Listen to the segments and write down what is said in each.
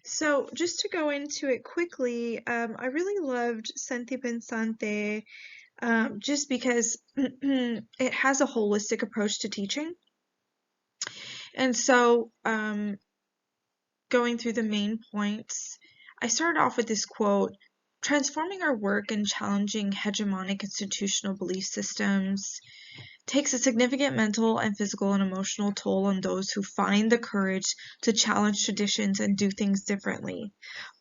So just to go into it quickly, I really loved Sentipensante just because it has a holistic approach to teaching. And so going through the main points, I started off with this quote: transforming our work and challenging hegemonic institutional belief systems takes a significant mental and physical and emotional toll on those who find the courage to challenge traditions and do things differently.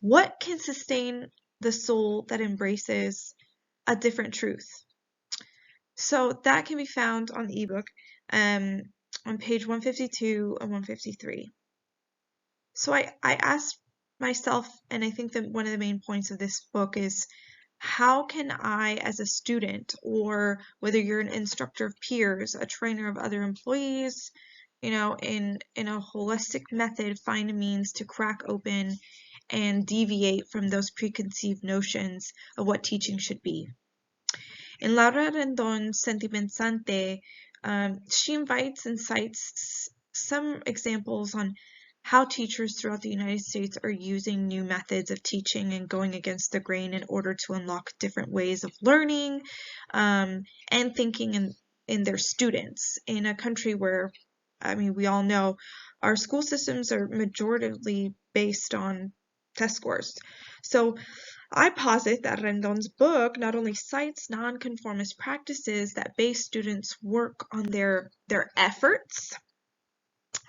What can sustain the soul that embraces a different truth? So that can be found on the ebook um, on page 152 and 153. So I asked myself, and I think that one of the main points of this book is, how can I, as a student, or whether you're an instructor of peers, a trainer of other employees, in a holistic method, find a means to crack open and deviate from those preconceived notions of what teaching should be? In Laura Rendon's Sentipensante, she invites and cites some examples on how teachers throughout the United States are using new methods of teaching and going against the grain in order to unlock different ways of learning and thinking in their students. In a country where, we all know our school systems are majoritively based on test scores. So I posit that Rendon's book not only cites nonconformist practices that base students' work on their efforts,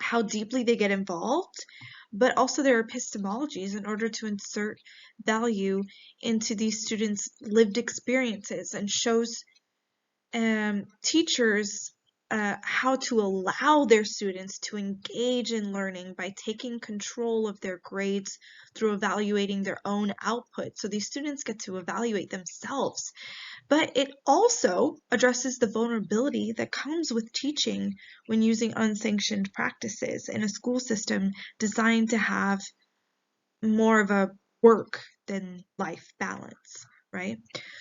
how deeply they get involved, but also their epistemologies in order to insert value into these students' lived experiences, and shows teachers how to allow their students to engage in learning by taking control of their grades through evaluating their own output. So these students get to evaluate themselves. But it also addresses the vulnerability that comes with teaching when using unsanctioned practices in a school system designed to have more of a work than life balance, right?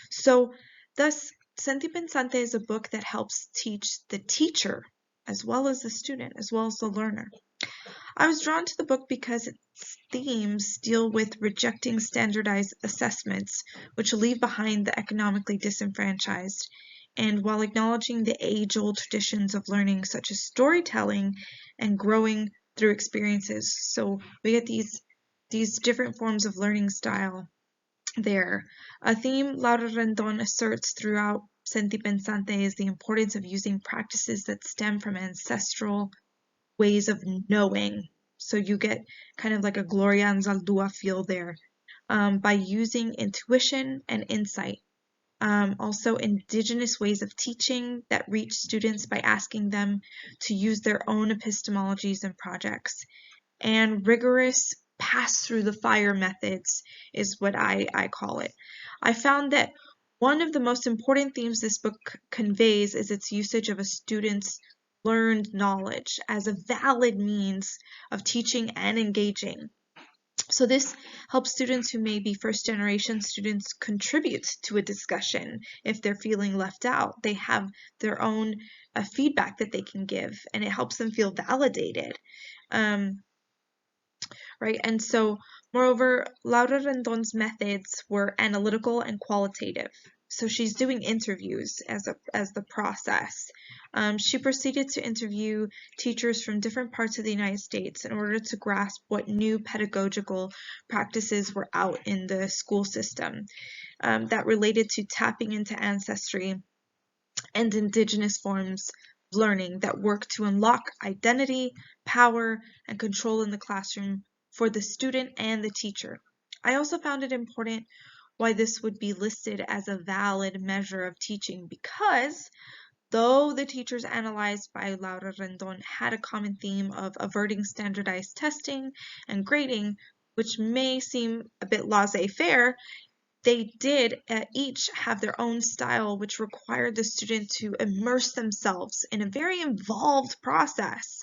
So thus, Sentipensante is a book that helps teach the teacher as well as the student, as well as the learner. I was drawn to the book because its themes deal with rejecting standardized assessments, which leave behind the economically disenfranchised, and while acknowledging the age-old traditions of learning, such as storytelling and growing through experiences. So we get these different forms of learning style there. A theme Laura Rendon asserts throughout Sentipensante is the importance of using practices that stem from ancestral ways of knowing. So you get kind of like a Gloria Anzaldúa feel there, by using intuition and insight. Also, indigenous ways of teaching that reach students by asking them to use their own epistemologies and projects. And rigorous pass through the fire methods is what I call it. I found that one of the most important themes this book conveys is its usage of a student's learned knowledge as a valid means of teaching and engaging. So this helps students who may be first-generation students contribute to a discussion if they're feeling left out. They have their own feedback that they can give, and it helps them feel validated. Right? And so, moreover, Laura Rendon's methods were analytical and qualitative. So she's doing interviews as the process. She proceeded to interview teachers from different parts of the United States in order to grasp what new pedagogical practices were out in the school system that related to tapping into ancestry and indigenous forms of learning that work to unlock identity, power, and control in the classroom for the student and the teacher. I also found it important why this would be listed as a valid measure of teaching, because though the teachers analyzed by Laura Rendon had a common theme of averting standardized testing and grading, which may seem a bit laissez-faire, they did each have their own style, which required the student to immerse themselves in a very involved process.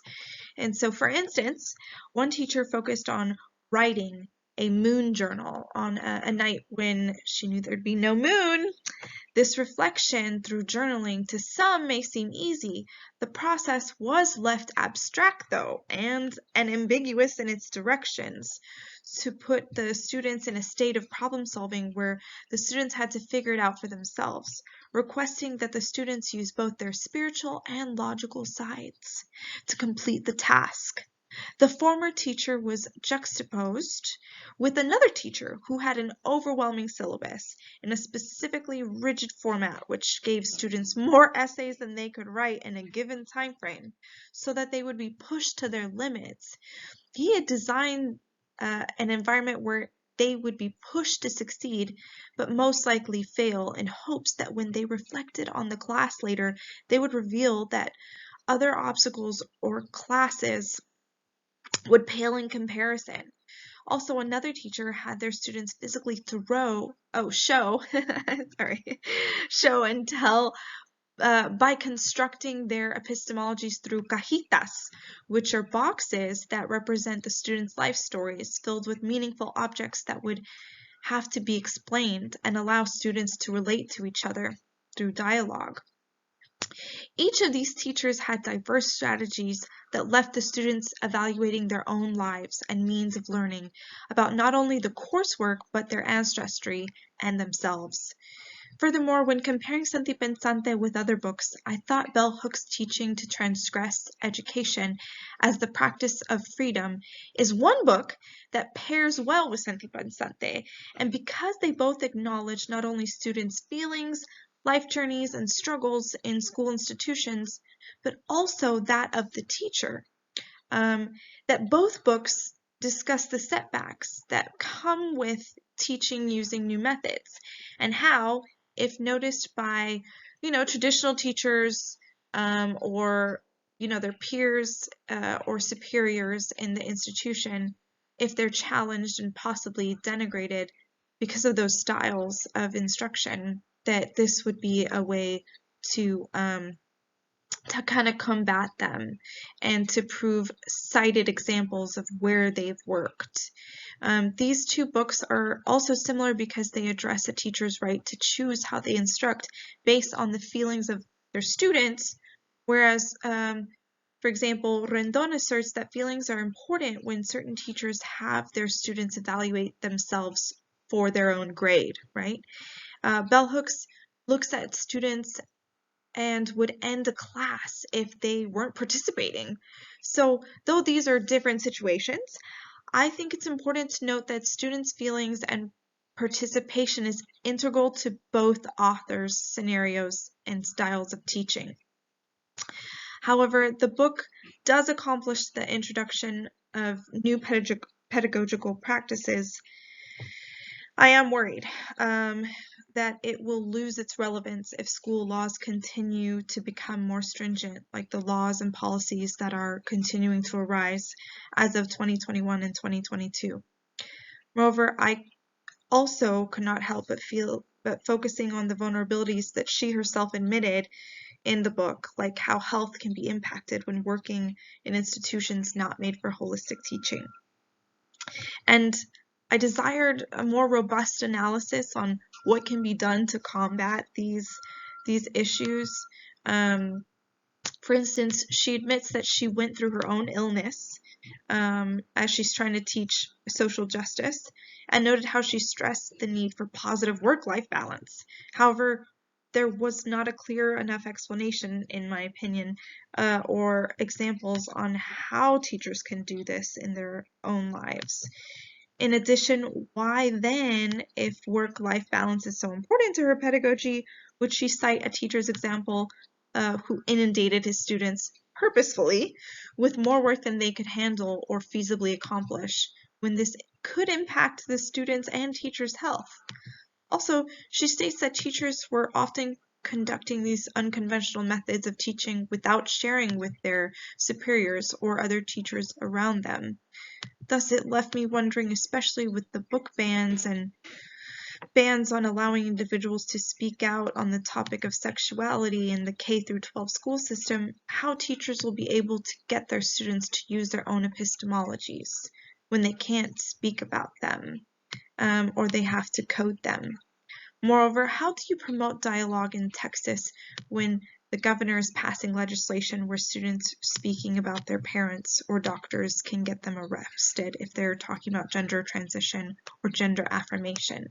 And so, for instance, one teacher focused on writing a moon journal on a night when she knew there'd be no moon. This reflection through journaling to some may seem easy. The process was left abstract, though, and ambiguous in its directions, to put the students in a state of problem solving where the students had to figure it out for themselves, requesting that the students use both their spiritual and logical sides to complete the task. The former teacher was juxtaposed with another teacher who had an overwhelming syllabus in a specifically rigid format, which gave students more essays than they could write in a given time frame, so that they would be pushed to their limits. He had designed an environment where they would be pushed to succeed, but most likely fail, in hopes that when they reflected on the class later, they would reveal that other obstacles or classes would pale in comparison. Also, another teacher had their students physically show and tell by constructing their epistemologies through cajitas, which are boxes that represent the students' life stories filled with meaningful objects that would have to be explained and allow students to relate to each other through dialogue. Each of these teachers had diverse strategies that left the students evaluating their own lives and means of learning about not only the coursework but their ancestry and themselves. Furthermore, when comparing Sentipensante with other books, I thought Bell Hook's teaching to transgress education as the practice of freedom is one book that pairs well with Sentipensante, and because they both acknowledge not only students' feelings, life journeys, and struggles in school institutions, but also that of the teacher. That both books discuss the setbacks that come with teaching using new methods, and how, if noticed by, traditional teachers or, their peers or superiors in the institution, if they're challenged and possibly denigrated because of those styles of instruction, that this would be a way to kind of combat them and to prove cited examples of where they've worked. These two books are also similar because they address a teacher's right to choose how they instruct based on the feelings of their students, whereas, for example, Rendon asserts that feelings are important when certain teachers have their students evaluate themselves for their own grade, right? Bell Hooks looks at students and would end a class if they weren't participating. So, though these are different situations, I think it's important to note that students' feelings and participation is integral to both authors' scenarios and styles of teaching. However, the book does accomplish the introduction of new pedagogical practices. I am worried that it will lose its relevance if school laws continue to become more stringent, like the laws and policies that are continuing to arise as of 2021 and 2022. Moreover, I also could not help but focusing on the vulnerabilities that she herself admitted in the book, like how health can be impacted when working in institutions not made for holistic teaching. And I desired a more robust analysis on what can be done to combat these issues. For instance, she admits that she went through her own illness as she's trying to teach social justice, and noted how she stressed the need for positive work-life balance. However, there was not a clear enough explanation, in my opinion, or examples on how teachers can do this in their own lives. In addition, why then, if work-life balance is so important to her pedagogy, would she cite a teacher's example who inundated his students purposefully with more work than they could handle or feasibly accomplish, when this could impact the students' and teachers' health? Also, she states that teachers were often conducting these unconventional methods of teaching without sharing with their superiors or other teachers around them. Thus, it left me wondering, especially with the book bans and bans on allowing individuals to speak out on the topic of sexuality in the K-12 school system, how teachers will be able to get their students to use their own epistemologies when they can't speak about them, or they have to code them. Moreover, how do you promote dialogue in Texas when the governor is passing legislation where students speaking about their parents or doctors can get them arrested if they're talking about gender transition or gender affirmation?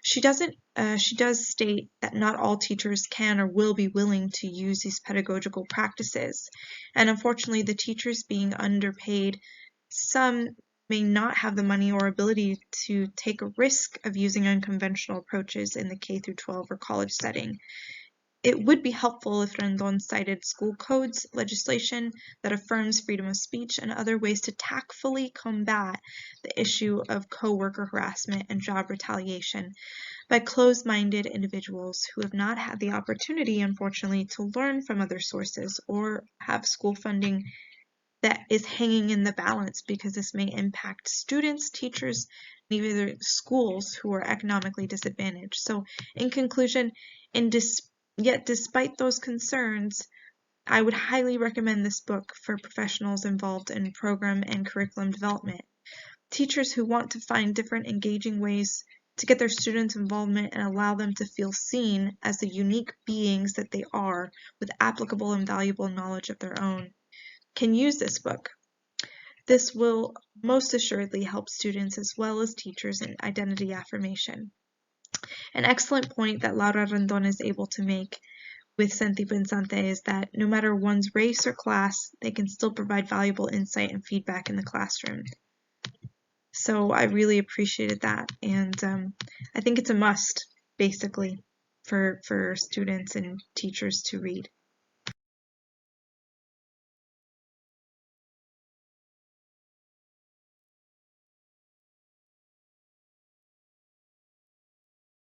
She does state that not all teachers can or will be willing to use these pedagogical practices, and unfortunately the teachers being underpaid, some may not have the money or ability to take a risk of using unconventional approaches in the K through 12 or college setting. It would be helpful if Rendon cited school codes, legislation that affirms freedom of speech, and other ways to tactfully combat the issue of coworker harassment and job retaliation by closed-minded individuals who have not had the opportunity, unfortunately, to learn from other sources or have school funding that is hanging in the balance, because this may impact students, teachers, and even schools who are economically disadvantaged. So in conclusion, yet despite those concerns, I would highly recommend this book for professionals involved in program and curriculum development. Teachers who want to find different engaging ways to get their students' involvement and allow them to feel seen as the unique beings that they are with applicable and valuable knowledge of their own can use this book. This will most assuredly help students as well as teachers in identity affirmation. An excellent point that Laura Rendon is able to make with Sentipensante is that no matter one's race or class, they can still provide valuable insight and feedback in the classroom. So I really appreciated that, and I think it's a must, basically, for students and teachers to read.